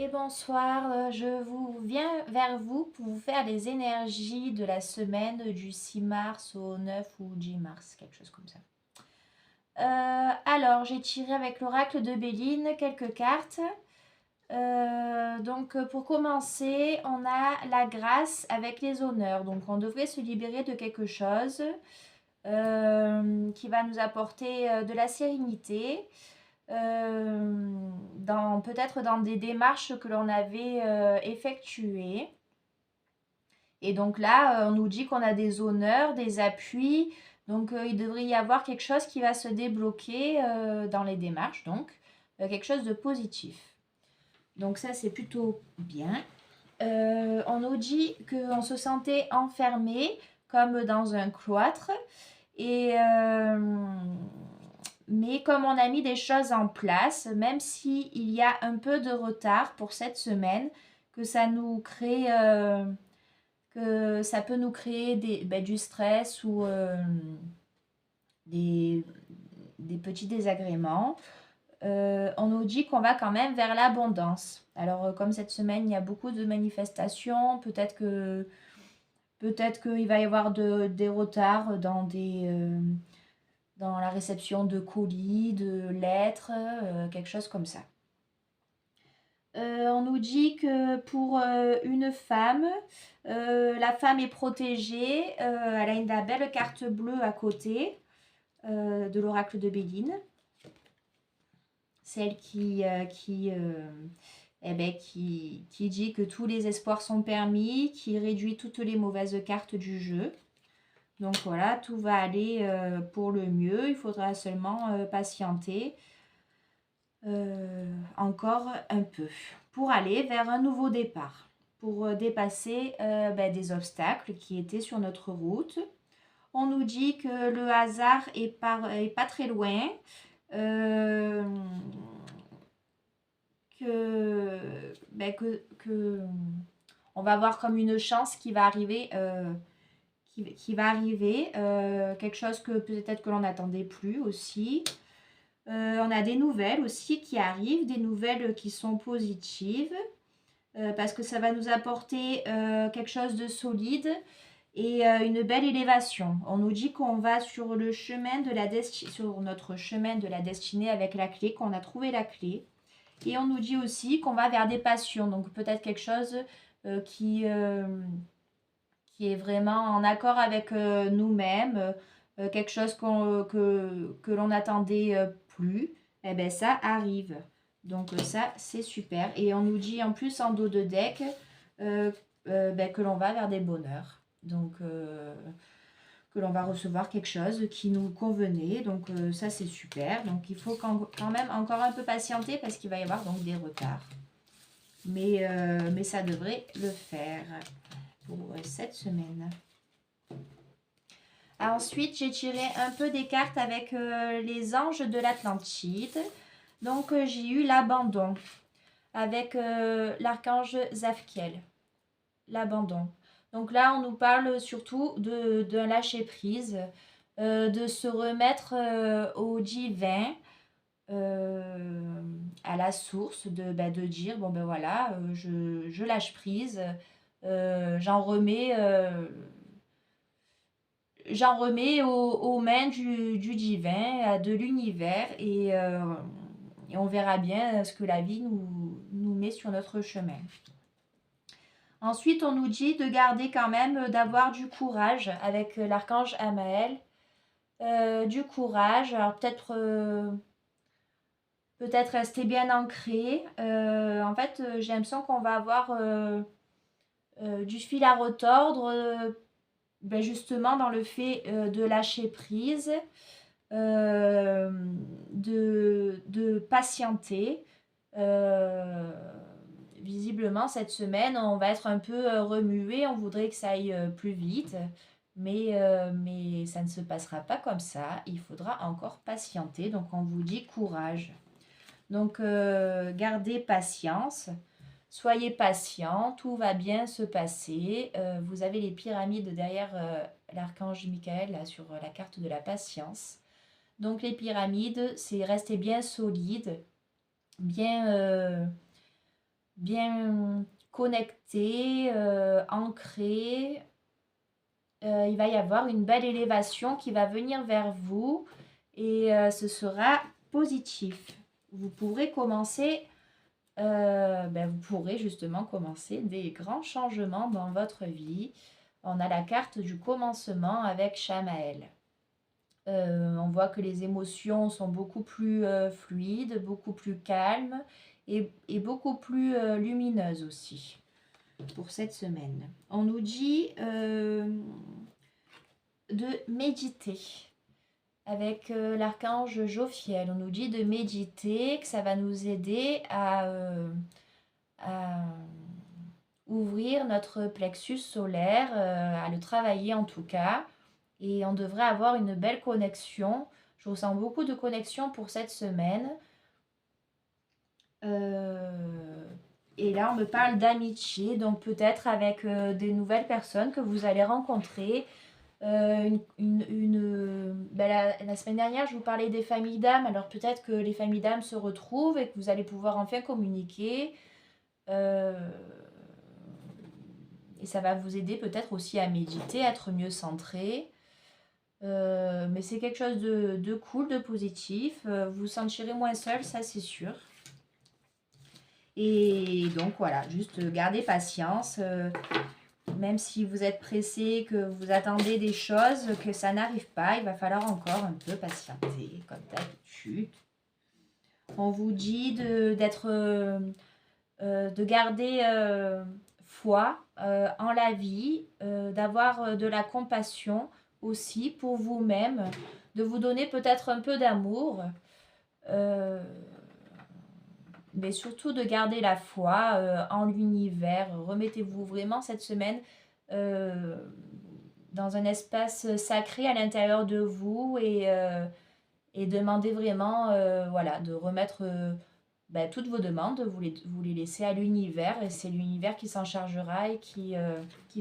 Et bonsoir, je viens vers vous pour vous faire les énergies de la semaine du 6 mars au 9 ou 10 mars, quelque chose comme ça. Alors, j'ai tiré avec l'oracle de Béline quelques cartes. Donc, pour commencer, on a la grâce avec les honneurs. Donc, on devrait se libérer de quelque chose qui va nous apporter de la sérénité. Peut-être dans des démarches que l'on avait effectuées. Et donc là, on nous dit qu'on a des honneurs, des appuis. Donc il devrait y avoir quelque chose qui va se débloquer dans les démarches, donc quelque chose de positif. Donc ça, c'est plutôt bien. On nous dit qu'on se sentait enfermé comme dans un cloître. Et mais comme on a mis des choses en place, même s'il y a un peu de retard pour cette semaine, que ça nous crée, que ça peut nous créer du stress ou des, des petits désagréments, on nous dit qu'on va quand même vers l'abondance. Alors comme cette semaine, il y a beaucoup de manifestations, peut-être qu'il va y avoir des retards dans la réception de colis, de lettres, quelque chose comme ça. On nous dit que pour une femme, la femme est protégée, elle a une belle carte bleue à côté de l'oracle de Béline, celle qui dit que tous les espoirs sont permis, qui réduit toutes les mauvaises cartes du jeu. Donc voilà, tout va aller pour le mieux. Il faudra seulement patienter encore un peu pour aller vers un nouveau départ, pour dépasser des obstacles qui étaient sur notre route. On nous dit que le hasard est pas très loin, euh, que on va avoir comme une chance qui va arriver quelque chose que peut-être que l'on n'attendait plus aussi. On a des nouvelles aussi qui arrivent, des nouvelles qui sont positives, parce que ça va nous apporter quelque chose de solide et une belle élévation. On nous dit qu'on va sur le chemin de sur notre chemin de la destinée avec la clé, qu'on a trouvé la clé. Et on nous dit aussi qu'on va vers des passions, donc peut-être quelque chose euh, qui, euh, qui est vraiment en accord avec nous-mêmes, quelque chose que l'on n'attendait plus, eh bien ça arrive. Donc ça, c'est super. Et on nous dit en plus en dos de deck que l'on va vers des bonheurs. Donc que l'on va recevoir quelque chose qui nous convenait. Donc ça, c'est super. Donc il faut quand même encore un peu patienter parce qu'il va y avoir donc des retards. Mais ça devrait le faire pour cette semaine. Ensuite, j'ai tiré un peu des cartes avec les anges de l'Atlantide. Donc, j'ai eu l'abandon avec l'archange Zafkiel. L'abandon. Donc là, on nous parle surtout d'un lâcher-prise, de se remettre au divin, à la source, de dire, bon ben voilà, je lâche prise, j'en remets aux mains du divin, de l'univers, et on verra bien ce que la vie nous met sur notre chemin. Ensuite, on nous dit de garder quand même, d'avoir du courage avec l'archange Amaël. Du courage, alors peut-être rester bien ancré. En fait, j'ai l'impression qu'on va avoir du fil à retordre, justement dans le fait de lâcher prise, euh, de patienter. Visiblement, cette semaine, on va être un peu remué, on voudrait que ça aille plus vite, mais ça ne se passera pas comme ça, il faudra encore patienter, donc on vous dit courage. Donc gardez patience, soyez patient, tout va bien se passer. Vous avez les pyramides derrière l'archange Michael là, sur la carte de la patience. Donc les pyramides, c'est rester bien solide, bien, bien connecté, ancré. Il va y avoir une belle élévation qui va venir vers vous et ce sera positif. Vous pourrez commencer, vous pourrez justement commencer des grands changements dans votre vie. On a la carte du commencement avec Shamael. On voit que les émotions sont beaucoup plus fluides, beaucoup plus calmes et beaucoup plus lumineuses aussi pour cette semaine. On nous dit de méditer avec l'archange Jophiel. On nous dit de méditer, que ça va nous aider à ouvrir notre plexus solaire, à le travailler en tout cas. Et on devrait avoir une belle connexion. Je ressens beaucoup de connexion pour cette semaine. Et là, on me parle d'amitié, donc peut-être avec des nouvelles personnes que vous allez rencontrer. La semaine dernière, je vous parlais des familles d'âmes. Alors peut-être que les familles d'âmes se retrouvent et que vous allez pouvoir enfin communiquer. Et ça va vous aider peut-être aussi à méditer, à être mieux centré. Mais c'est quelque chose de cool, de positif. Vous vous sentirez moins seul, ça c'est sûr. Et donc voilà, juste gardez patience. Même si vous êtes pressé, que vous attendez des choses, que ça n'arrive pas, il va falloir encore un peu patienter, comme d'habitude. On vous dit de garder foi en la vie, d'avoir de la compassion aussi pour vous-même, de vous donner peut-être un peu d'amour, mais surtout de garder la foi en l'univers. Remettez-vous vraiment cette semaine dans un espace sacré à l'intérieur de vous et demandez vraiment de remettre toutes vos demandes, vous les laissez à l'univers et c'est l'univers qui s'en chargera et qui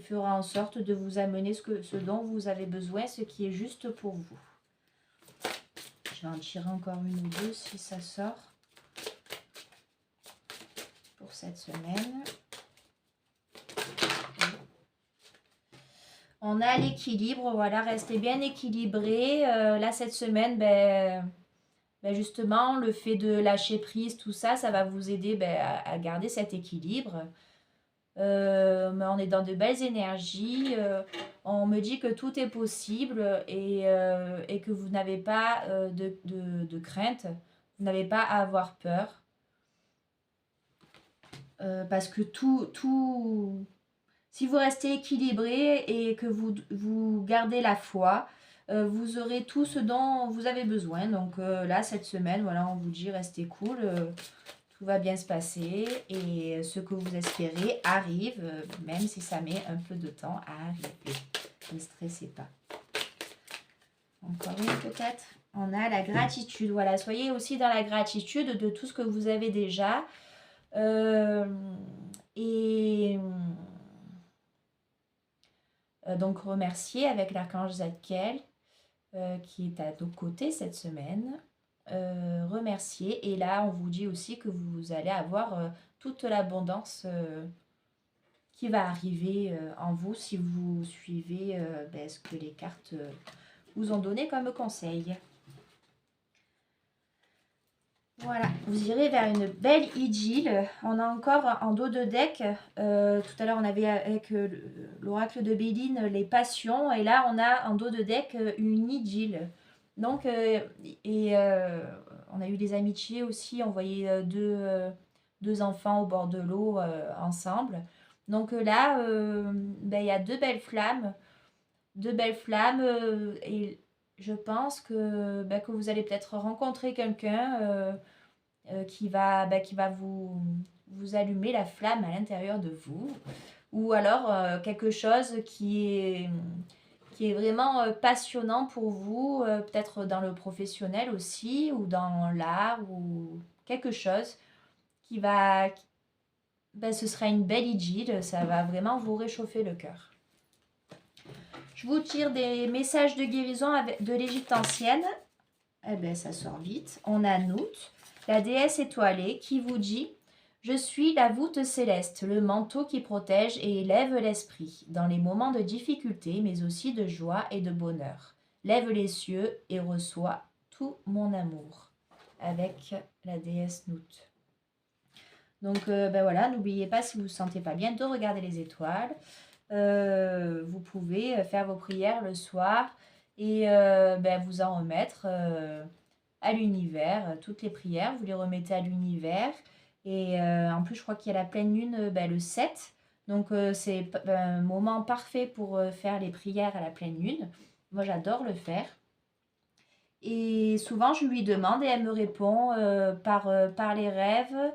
fera en sorte de vous amener ce dont vous avez besoin, ce qui est juste pour vous. Je vais en tirer encore une ou deux si ça sort pour cette semaine. On a l'équilibre, voilà, restez bien équilibré. Là, cette semaine, justement, le fait de lâcher prise, tout ça, ça va vous aider à garder cet équilibre. Mais on est dans de belles énergies. On me dit que tout est possible et que vous n'avez pas de crainte. Vous n'avez pas à avoir peur. Parce que si vous restez équilibré et que vous gardez la foi, vous aurez tout ce dont vous avez besoin. Donc là, cette semaine, voilà, on vous dit restez cool, tout va bien se passer et ce que vous espérez arrive, même si ça met un peu de temps à arriver. Ne stressez pas. Encore une peut-être. On a la gratitude. Voilà, soyez aussi dans la gratitude de tout ce que vous avez déjà. Donc remercier avec l'archange Zadkiel qui est à nos côtés cette semaine. Remercier. Et là, on vous dit aussi que vous allez avoir toute l'abondance qui va arriver en vous si vous suivez ce que les cartes vous ont donné comme conseil. Voilà, vous irez vers une belle idylle. On a encore en dos de deck, tout à l'heure on avait avec l'oracle de Béline les passions, et là on a en dos de deck une idylle. Donc, on a eu des amitiés aussi, on voyait deux enfants au bord de l'eau ensemble. Donc là, il y a deux belles flammes, et je pense que vous allez peut-être rencontrer quelqu'un qui va vous allumer la flamme à l'intérieur de vous. Ou alors quelque chose qui est vraiment passionnant pour vous, peut-être dans le professionnel aussi, ou dans l'art, ou quelque chose qui va... ce sera une belle idylle, ça va vraiment vous réchauffer le cœur. Je vous tire des messages de guérison de l'Égypte ancienne. Ça sort vite. On a Nout, la déesse étoilée, qui vous dit Je suis la voûte céleste, le manteau qui protège et élève l'esprit, dans les moments de difficulté, mais aussi de joie et de bonheur. Lève les cieux et reçois tout mon amour. Avec la déesse Nout. Donc, ben voilà, n'oubliez pas, si vous ne vous sentez pas bien, de regarder les étoiles. Vous pouvez faire vos prières le soir et ben, vous en remettre à l'univers. Toutes les prières, vous les remettez à l'univers. Et en plus, je crois qu'il y a la pleine lune ben, le 7. Donc, c'est un moment parfait pour faire les prières à la pleine lune. Moi, j'adore le faire. Et souvent, je lui demande et elle me répond par les rêves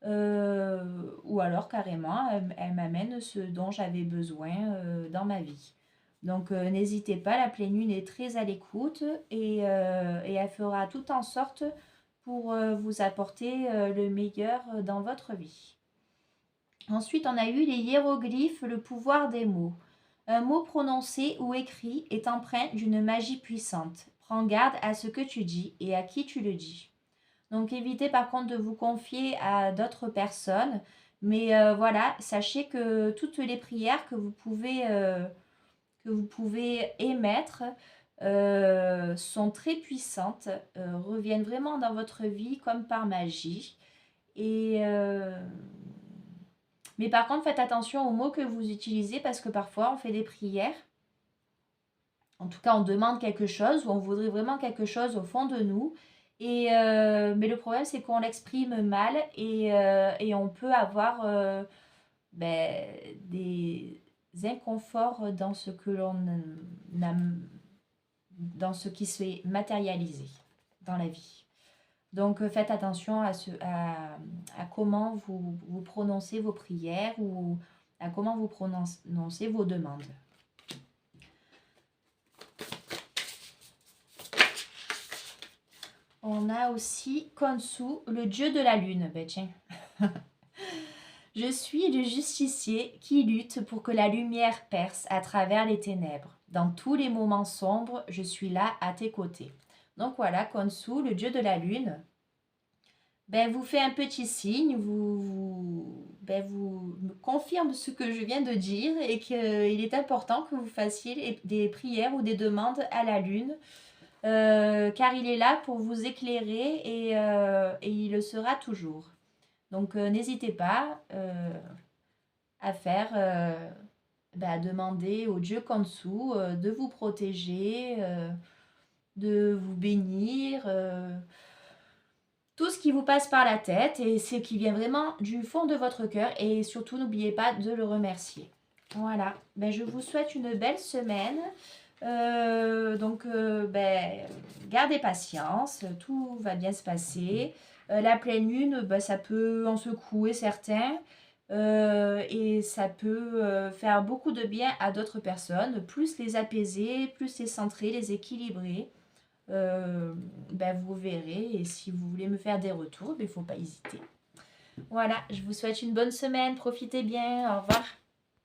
ou alors carrément, elle m'amène ce dont j'avais besoin dans ma vie. Donc, n'hésitez pas, la pleine lune est très à l'écoute et elle fera tout en sorte pour vous apporter le meilleur dans votre vie. Ensuite, on a eu les hiéroglyphes, le pouvoir des mots. Un mot prononcé ou écrit est empreint d'une magie puissante. Prends garde à ce que tu dis et à qui tu le dis. Donc évitez par contre de vous confier à d'autres personnes. Mais voilà, sachez que toutes les prières que vous pouvez émettre sont très puissantes, reviennent vraiment dans votre vie comme par magie. Et mais par contre, faites attention aux mots que vous utilisez parce que parfois on fait des prières. En tout cas, on demande quelque chose ou on voudrait vraiment quelque chose au fond de nous. Et, mais le problème, c'est qu'on l'exprime mal et on peut avoir ben, des inconforts dans ce que l'on a, dans ce qui s'est matérialisé dans la vie. Donc, faites attention à comment vous prononcez vos prières ou à comment vous prononcez vos demandes. On a aussi Khonsu, le dieu de la lune. Ben tiens. Je suis le justicier qui lutte pour que la lumière perce à travers les ténèbres. Dans tous les moments sombres, je suis là à tes côtés. Donc voilà, Khonsu, le dieu de la lune, ben, vous fait un petit signe, vous me confirme ce que je viens de dire et qu'il est important que vous fassiez des prières ou des demandes à la lune. Car il est là pour vous éclairer et il le sera toujours. Donc n'hésitez pas à faire, à demander au dieu Khonsu de vous protéger, de vous bénir, tout ce qui vous passe par la tête et ce qui vient vraiment du fond de votre cœur et surtout n'oubliez pas de le remercier. Voilà, je vous souhaite une belle semaine. Gardez patience, tout va bien se passer. La pleine lune, ça peut en secouer certains et ça peut faire beaucoup de bien à d'autres personnes. Plus les apaiser, plus les centrer, les équilibrer. Vous verrez et si vous voulez me faire des retours, il ne faut pas hésiter. Voilà, je vous souhaite une bonne semaine, profitez bien, au revoir.